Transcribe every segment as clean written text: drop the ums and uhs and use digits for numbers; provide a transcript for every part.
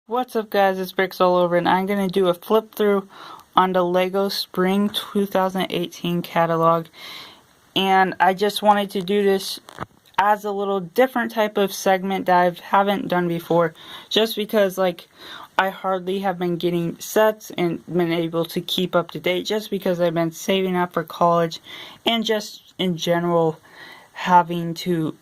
What's up guys, it's Bricks all over, and I'm going to do a flip through on the LEGO Spring 2018 catalog. And I just wanted to do this as a little different type of segment that I haven't done before, just because I hardly have been getting sets and been able to keep up to date, just because I've been saving up for college and just in general having to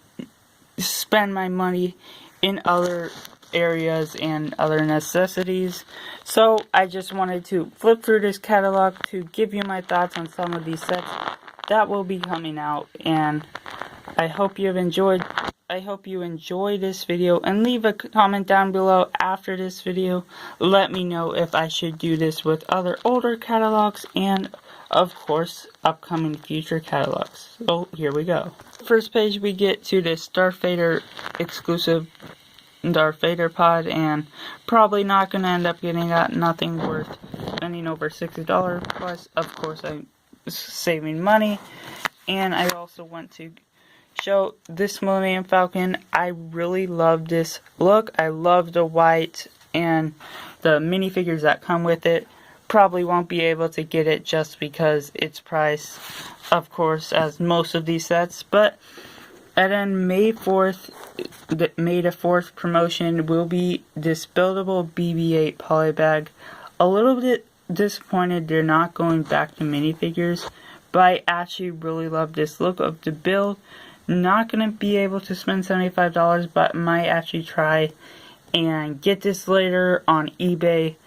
spend my money in other areas and other necessities. So I just wanted to flip through this catalog to give you my thoughts on some of these sets that will be coming out, and I hope you enjoy this video, and leave a comment down below after this video. Let me know if I should do this with other older catalogs and of course upcoming future catalogs. So here we go. First page we get to this Darth Vader exclusive Darth Vader pod, and probably not gonna end up getting that. Nothing worth spending over $60. Plus of course I'm saving money. And I also want to show this Millennium Falcon. I really love this look. I love the white and the minifigures that come with it. Probably won't be able to get it just because its price, of course, as most of these sets. But and then May 4th, the May the 4th promotion will be this buildable BB-8 polybag. A little bit disappointed they're not going back to minifigures, but I actually really love this look of the build. Not going to be able to spend $75, but might actually try and get this later on eBay.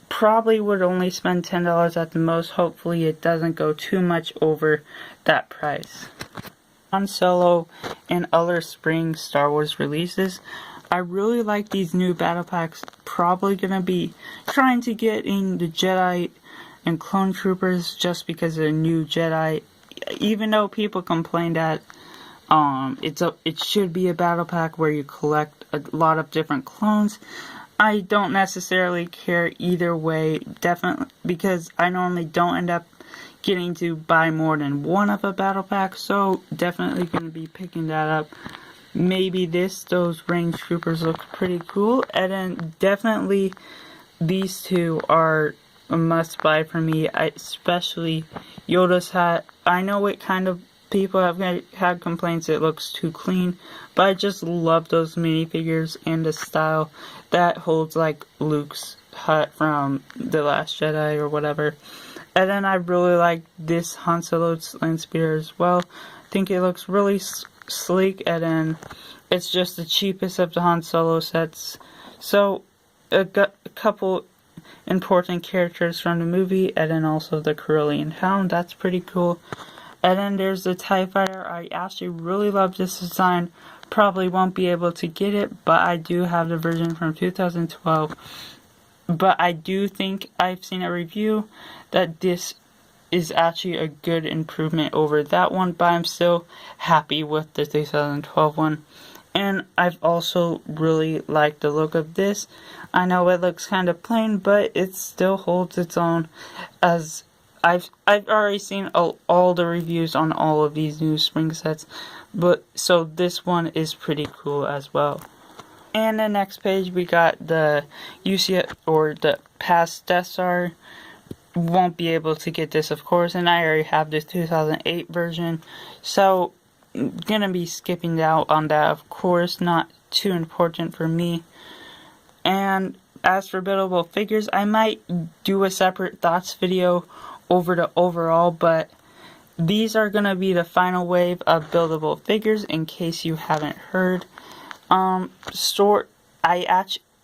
Probably would only spend $10 at the most. Hopefully it doesn't go too much over that price. Han Solo and other spring Star Wars releases, I really like these new battle packs. Probably going to be trying to get in the Jedi and Clone Troopers just because of the new Jedi. Even though people complain that it should be a battle pack where you collect a lot of different clones, I don't necessarily care either way. Definitely, because I normally don't end up getting to buy more than one of a battle pack, so definitely going to be picking that up. Maybe those range troopers look pretty cool, and then definitely these two are a must buy for me. Especially Yoda's hat. I know it kind of, people have had complaints it looks too clean, but I just love those minifigures and the style that holds like Luke's hut from The Last Jedi or whatever. And then I really like this Han Solo land speeder as well. I think it looks really sleek, and then it's just the cheapest of the Han Solo sets. So a couple important characters from the movie, and then also the Carillion Hound. That's pretty cool. And then there's the TIE Fighter. I actually really love this design. Probably won't be able to get it, but I do have the version from 2012. But I do think I've seen a review that this is actually a good improvement over that one, but I'm still happy with the 2012 one. And I've also really liked the look of this. I know it looks kind of plain, but it still holds its own, as I've already seen all the reviews on all of these new spring sets, but so this one is pretty cool as well. And the next page we got the UC or the past Death Star. Won't be able to get this, of course, and I already have this 2008 version, so gonna be skipping out on that, of course. Not too important for me. And as for buildable figures, I might do a separate thoughts video over the overall, but these are gonna be the final wave of buildable figures, in case you haven't heard.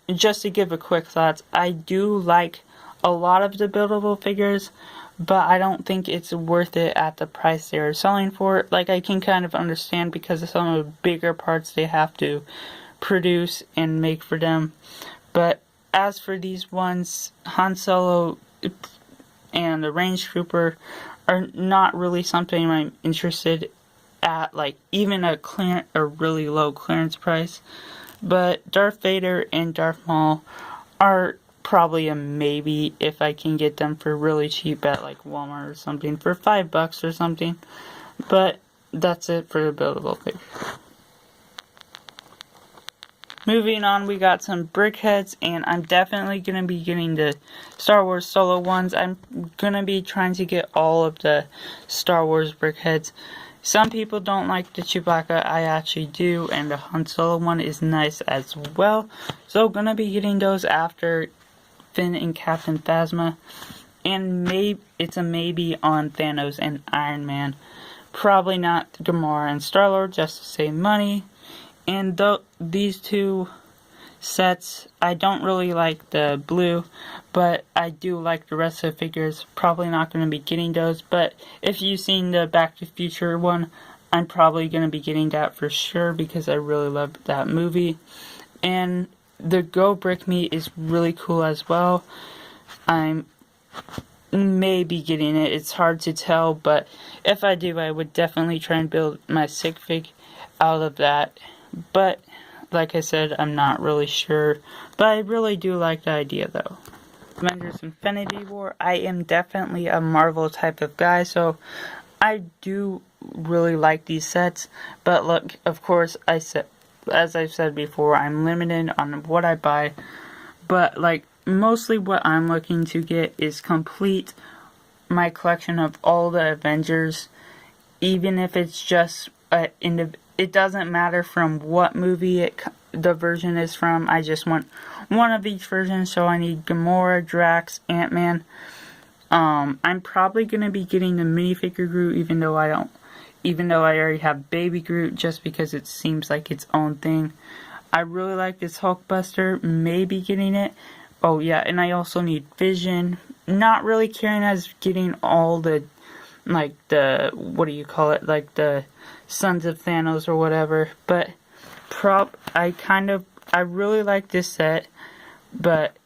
Just to give a quick thoughts, I do like a lot of the buildable figures, but I don't think it's worth it at the price they are selling for. Like, I can kind of understand because of some of the bigger parts they have to produce and make for them. But as for these ones, Han Solo and the Range Trooper are not really something I'm interested at, like even a really low clearance price. But Darth Vader and Darth Maul are probably a maybe if I can get them for really cheap at like Walmart or something for $5 or something. But that's it for the buildable figures. Moving on, we got some brickheads, and I'm definitely going to be getting the Star Wars Solo ones. I'm going to be trying to get all of the Star Wars brickheads. Some people don't like the Chewbacca, I actually do, and the Han Solo one is nice as well. So going to be getting those after Finn and Captain Phasma. And maybe it's a maybe on Thanos and Iron Man. Probably not Gamora and Star-Lord, just to save money. And these two sets, I don't really like the blue, but I do like the rest of the figures. Probably not going to be getting those, but if you've seen the Back to the Future one, I'm probably going to be getting that for sure because I really love that movie. And the Go Brick Me is really cool as well. I'm maybe getting it. It's hard to tell, but if I do, I would definitely try and build my sig fig out of that. But like I said, I'm not really sure, but I really do like the idea though. Avengers Infinity War, I am definitely a Marvel type of guy, so I do really like these sets. But look, of course, as I've said before, I'm limited on what I buy, but like mostly what I'm looking to get is complete my collection of all the Avengers, even if it's just it doesn't matter from what movie the version is from. I just want one of each version, so I need Gamora, Drax, Ant-Man. I'm probably gonna be getting the minifigure Groot, even though I already have Baby Groot, just because it seems like its own thing. I really like this Hulkbuster, maybe getting it. Oh yeah, and I also need Vision. Not really caring as getting all the, like the, what do you call it, like the Sons of Thanos or whatever. But I really like this set, but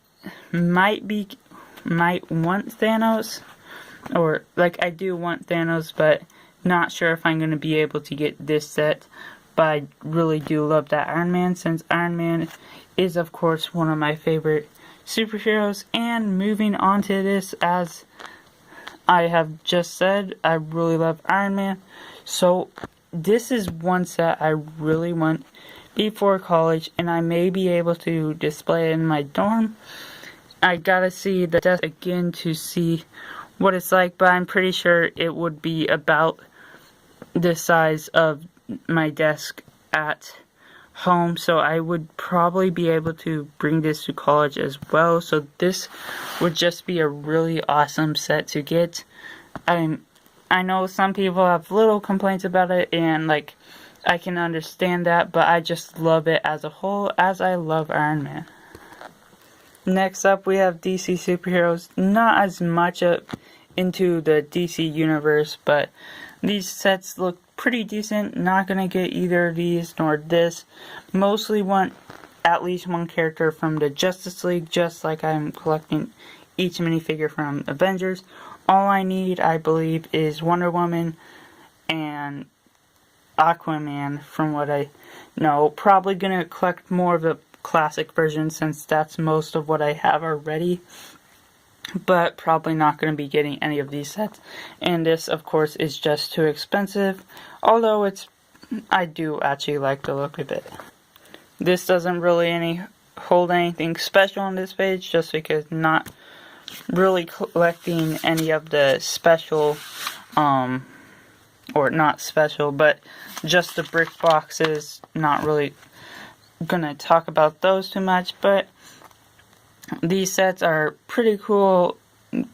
might want Thanos, or like I do want Thanos, but not sure if I'm going to be able to get this set. But I really do love that Iron Man, since Iron Man is of course one of my favorite superheroes. And moving on to this, as I have just said, I really love Iron Man. So this is one set I really want before college, and I may be able to display it in my dorm. I gotta see the desk again to see what it's like, but I'm pretty sure it would be about the size of my desk at home, so I would probably be able to bring this to college as well. So this would just be a really awesome set to get. I know some people have little complaints about it, and like I can understand that, but I just love it as a whole, as I love Iron Man. Next up, we have DC superheroes. Not as much into the DC universe, but these sets look pretty decent. Not gonna get either of these nor this. Mostly want at least one character from the Justice League, just like I'm collecting each minifigure from Avengers. All I need, I believe, is Wonder Woman and Aquaman, from what I know. Probably gonna collect more of the classic version, since that's most of what I have already. But probably not going to be getting any of these sets. And this, of course, is just too expensive. Although I do actually like the look of it. This doesn't really hold anything special on this page, just because not really collecting any of the special, or not special, but just the brick boxes. Not really gonna talk about those too much, but these sets are pretty cool.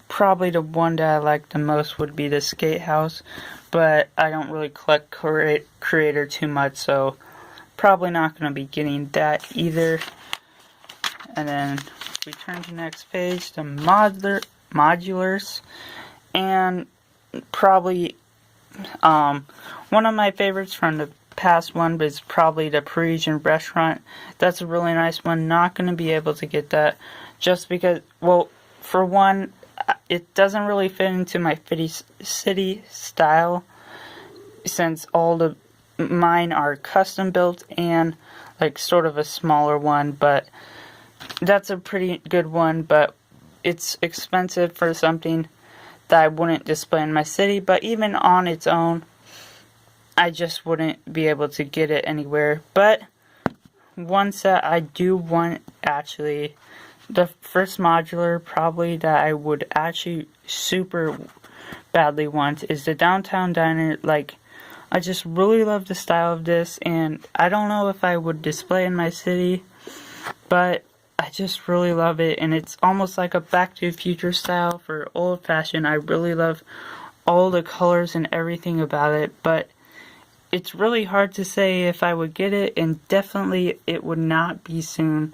Probably the one that I like the most would be the Skate House, but I don't really collect Creator too much, so probably not going to be getting that either. And then we turn to the next page, the modulars, and probably one of my favorites from the past one is probably the Parisian restaurant. That's a really nice one. Not going to be able to get that just because, well, for one, it doesn't really fit into my city style, since all the mine are custom built and like sort of a smaller one. But that's a pretty good one, but it's expensive for something that I wouldn't display in my city. But even on its own, I just wouldn't be able to get it anywhere. But one set I do want, actually, the first modular probably that I would actually super badly want is the Downtown Diner. Like, I just really love the style of this, and I don't know if I would display in my city, but I just really love it, and it's almost like a Back to the Future style for old fashioned. I really love all the colors and everything about it, but it's really hard to say if I would get it, and definitely it would not be soon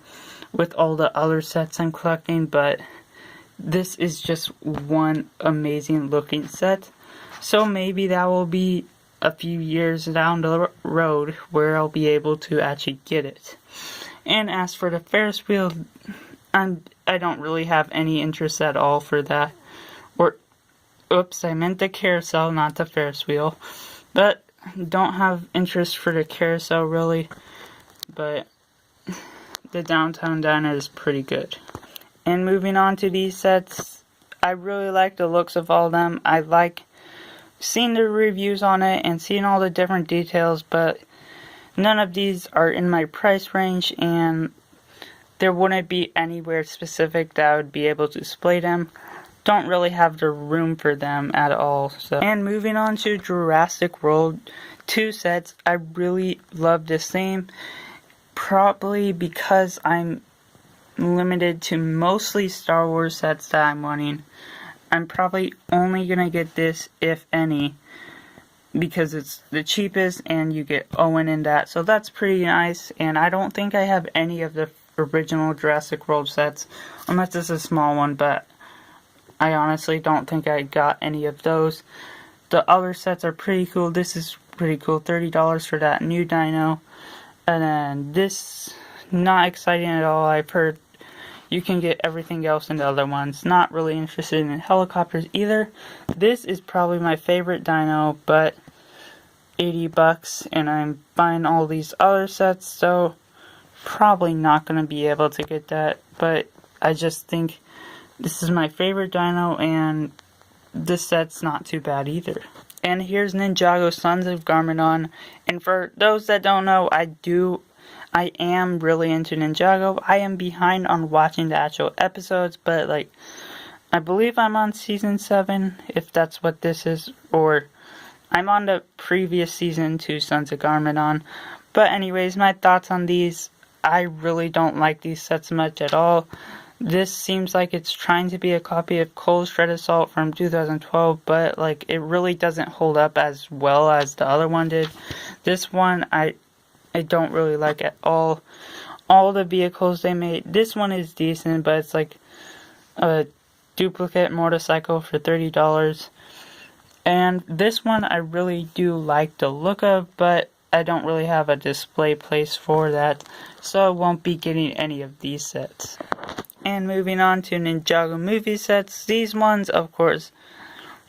with all the other sets I'm collecting, but this is just one amazing looking set. So maybe that will be a few years down the road where I'll be able to actually get it. And as for the Ferris wheel, I don't really have any interest at all for that. Or, oops, I meant the carousel, not the Ferris wheel. But don't have interest for the carousel really. But the Downtown Diner is pretty good. And moving on to these sets, I really like the looks of all of them. I like seeing the reviews on it and seeing all the different details, but none of these are in my price range, and there wouldn't be anywhere specific that I would be able to display them. Don't really have the room for them at all. So, and moving on to Jurassic World 2 sets, I really love this theme. Probably because I'm limited to mostly Star Wars sets that I'm wanting. I'm probably only gonna get this, if any, because it's the cheapest and you get Owen in that, so that's pretty nice. And I don't think I have any of the original Jurassic World sets, unless it's a small one, but I honestly don't think I got any of those. The other sets are pretty cool. This is pretty cool, $30 for that new dino. And then this, not exciting at all. I've heard you can get everything else in the other ones. Not really interested in helicopters either. This is probably my favorite dino, but $80, and I'm buying all these other sets, so probably not going to be able to get that. But I just think this is my favorite dino, and this set's not too bad either. And here's Ninjago Sons of Garmadon. And for those that don't know, I am really into Ninjago. I am behind on watching the actual episodes, but like, I believe I'm on season 7, if that's what this is, or I'm on the previous season to Sons of Garmadon. But anyways, my thoughts on these, I really don't like these sets much at all. This seems like it's trying to be a copy of Cole's Shred Assault from 2012, but like, it really doesn't hold up as well as the other one did. This one, I don't really like at all. All the vehicles they made. This one is decent, but it's like a duplicate motorcycle for $30. And this one I really do like the look of, but I don't really have a display place for that, so I won't be getting any of these sets. And moving on to Ninjago movie sets. These ones, of course,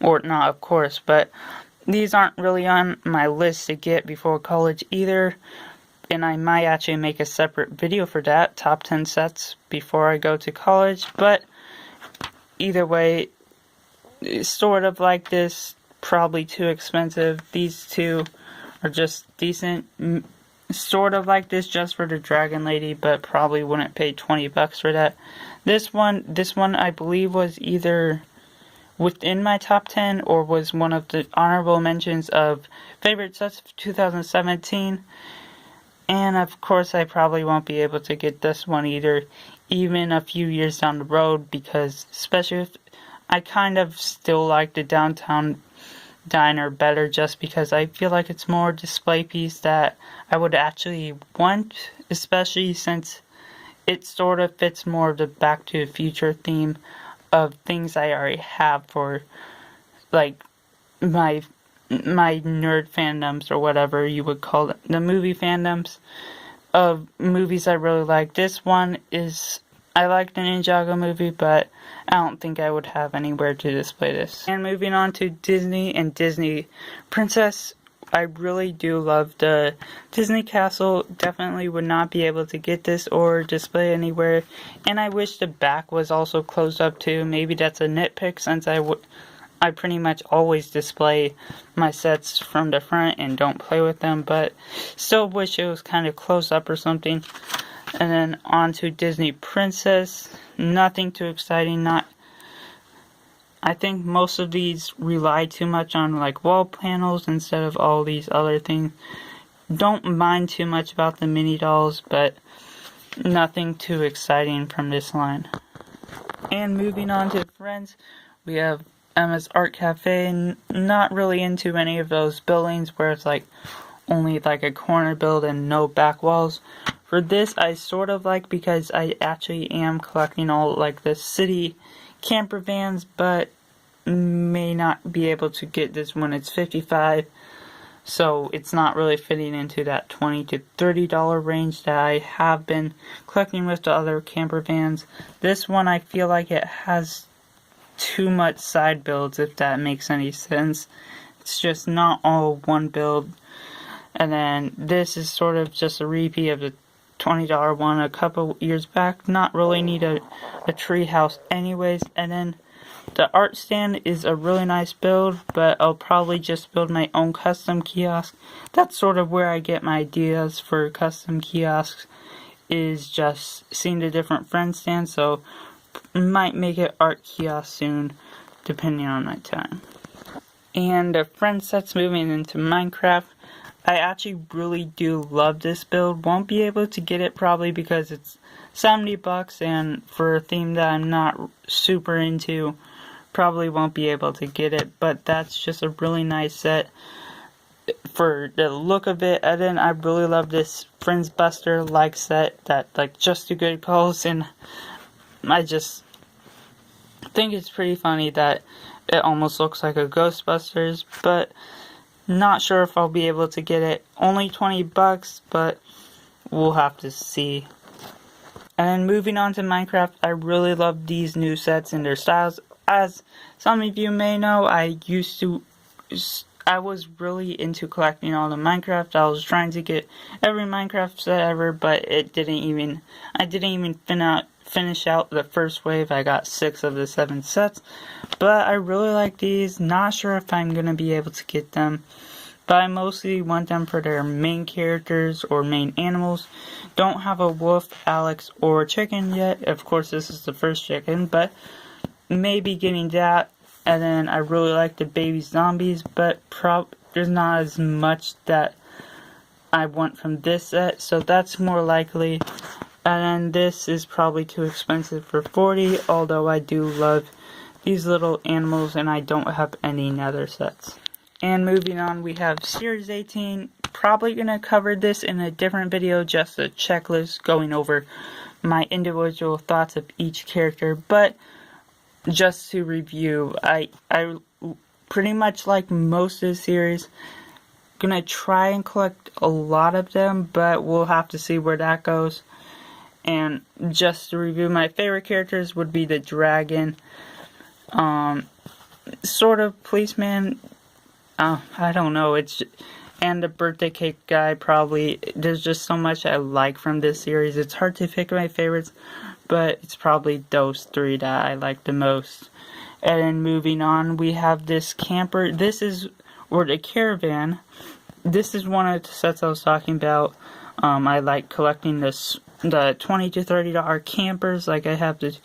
or not of course, but these aren't really on my list to get before college either. And I might actually make a separate video for that, top 10 sets before I go to college. But either way, sort of like this, probably too expensive. These two are just decent. Sort of like this just for the Dragon Lady, but probably wouldn't pay $20 for that. This one I believe was either within my top 10 or was one of the honorable mentions of favorite sets of 2017. And of course I probably won't be able to get this one either, even a few years down the road, because especially if I kind of still like the Downtown Diner better, just because I feel like it's more display piece that I would actually want, especially since it sort of fits more of the Back to the Future theme of things I already have for like my nerd fandoms, or whatever you would call it, the movie fandoms of movies I really like. This one is, I like the Ninjago movie, but I don't think I would have anywhere to display this. And moving on to Disney and Disney Princess, I really do love the Disney Castle. Definitely would not be able to get this or display anywhere, and I wish the back was also closed up too. Maybe that's a nitpick, since I pretty much always display my sets from the front and don't play with them, but still wish it was kind of close up or something. And then on to Disney Princess. Nothing too exciting. I think most of these rely too much on like wall panels instead of all these other things. Don't mind too much about the mini dolls, but nothing too exciting from this line. And moving on to Friends, we have Emma's Art Cafe. Not really into any of those buildings where it's like only like a corner build and no back walls. For this, I sort of like, because I actually am collecting all like the city camper vans, but may not be able to get this when it's $55. So it's not really fitting into that $20 to $30 range that I have been collecting with the other camper vans. This one, I feel like it has too much side builds, if that makes any sense. It's just not all one build. And then this is sort of just a repeat of the $20 one a couple years back. Not really need a tree house anyways. And then the art stand is a really nice build, but I'll probably just build my own custom kiosk. That's sort of where I get my ideas for custom kiosks, is just seeing the different friend stands. So might make it art kiosk soon, depending on my time. And the friend sets moving into Minecraft. I actually really do love this build. Won't be able to get it probably because it's $70, and for a theme that I'm not super into, probably won't be able to get it. But that's just a really nice set for the look of it. And then I really love this Friends Buster like set that like Just Too Good calls, and I just think it's pretty funny that it almost looks like a Ghostbusters, but not sure if I'll be able to get it. Only $20, but we'll have to see. And then moving on to Minecraft, I really love these new sets and their styles. As some of you may know, I was really into collecting all the Minecraft. I was trying to get every Minecraft set ever, but I didn't even finish out the first wave. I got 6 of the 7 sets, but I really like these. Not sure if I'm gonna be able to get them, but I mostly want them for their main characters or main animals. Don't have a wolf, Alex, or chicken yet. Of course, this is the first chicken, but maybe getting that. And then I really like the baby zombies, but there's not as much that I want from this set, so that's more likely. And then this is probably too expensive for $40, although I do love these little animals and I don't have any nether sets. And moving on, we have Series 18. Probably going to cover this in a different video, just a checklist going over my individual thoughts of each character. But just to review, I pretty much like most of the series. Gonna try and collect a lot of them, but we'll have to see where that goes. And just to review, my favorite characters would be the dragon, sort of policeman, I don't know, and the birthday cake guy. Probably there's just so much I like from this series. It's hard to pick my favorites, but it's probably those 3 that I like the most. And then moving on, we have this camper. Or the caravan. This is one of the sets I was talking about. I like collecting the $20 to $30 campers. Like I have the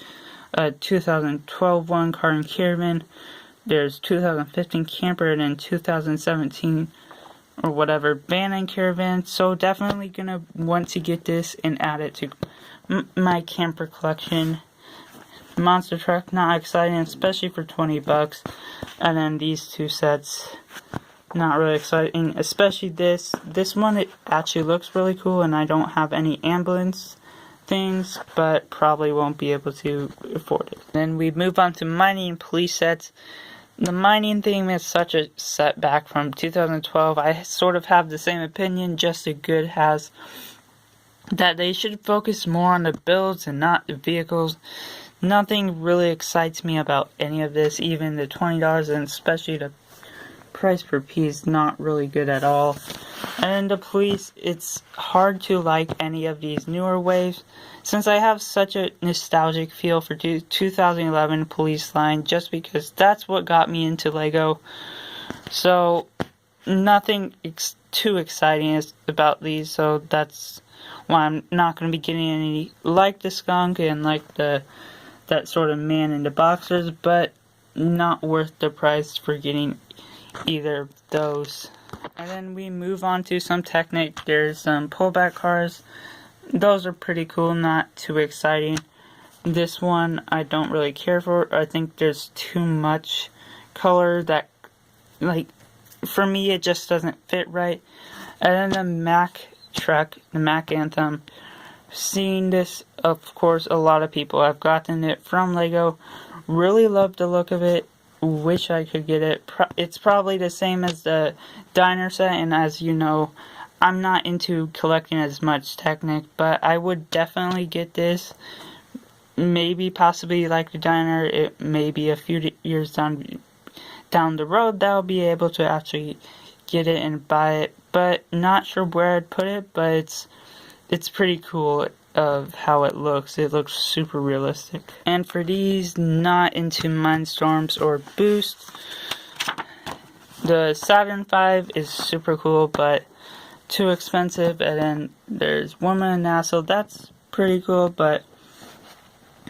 2012 one, car and caravan. There's 2015 camper, and then 2017 or whatever van and caravan. So definitely gonna want to get this and add it to my camper collection. Monster truck, not exciting, especially for $20. And then these 2 sets, not really exciting, especially this one. It actually looks really cool, and I don't have any ambulance things, but probably won't be able to afford it. Then we move on to mining and police sets. The mining theme is such a setback from 2012. I sort of have the same opinion Just Too Good has, that they should focus more on the builds and not the vehicles. Nothing really excites me about any of this, even the $20, and especially the price per piece, not really good at all. And the police, it's hard to like any of these newer waves, since I have such a nostalgic feel for 2011 police line, just because that's what got me into Lego. So nothing too exciting about these, so that's why I'm not going to be getting any like the skunk and like that sort of man in the boxers, but not worth the price for getting either of those. And then we move on to some Technic. There's some pullback cars. Those are pretty cool, not too exciting. This one I don't really care for. I think there's too much color that, like, for me it just doesn't fit right. And then the Mack truck, the Mack Anthem. Seeing this, of course, a lot of people have gotten it from Lego. Really love the look of it. Wish I could get it. It's probably the same as the diner set, and as you know, I'm not into collecting as much Technic, but I would definitely get this. Maybe possibly like the diner, it may be a few years down the road that I'll be able to actually get it and buy it, but not sure where I'd put it. But it's pretty cool of how it looks. It looks super realistic. And for these not into Mindstorms or Boost, the Saturn V is super cool, but too expensive. And then there's Woman in NASA. That's pretty cool, but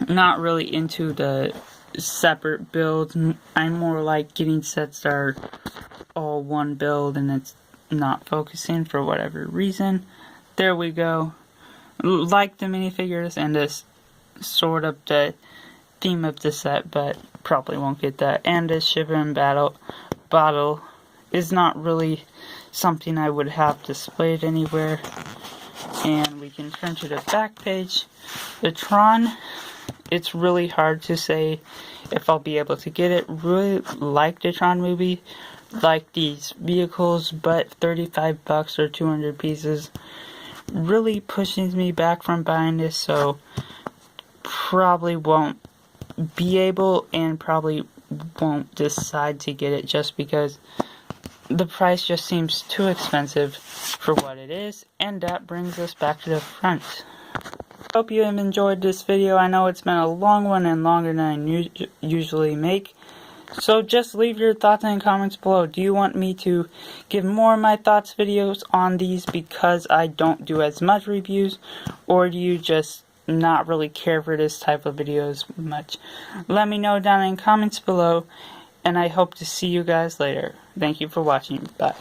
not really into the separate builds. I'm more like getting sets that are all one build and it's not focusing for whatever reason. There we go. Like the minifigures and this sort of the theme of the set, but probably won't get that. And this Shiver and Battle bottle is not really something I would have displayed anywhere. And we can turn to the back page. The Tron, it's really hard to say if I'll be able to get it. Really like the Tron movie, like these vehicles, but $35 or 200 pieces really pushes me back from buying this, so probably won't be able and probably won't decide to get it just because the price just seems too expensive for what it is. And that brings us back to the front. Hope you have enjoyed this video. I know it's been a long one and longer than I usually make. So just leave your thoughts in the comments below. Do you want me to give more of my thoughts videos on these because I don't do as much reviews? Or do you just not really care for this type of videos much? Let me know down in the comments below. And I hope to see you guys later. Thank you for watching. Bye.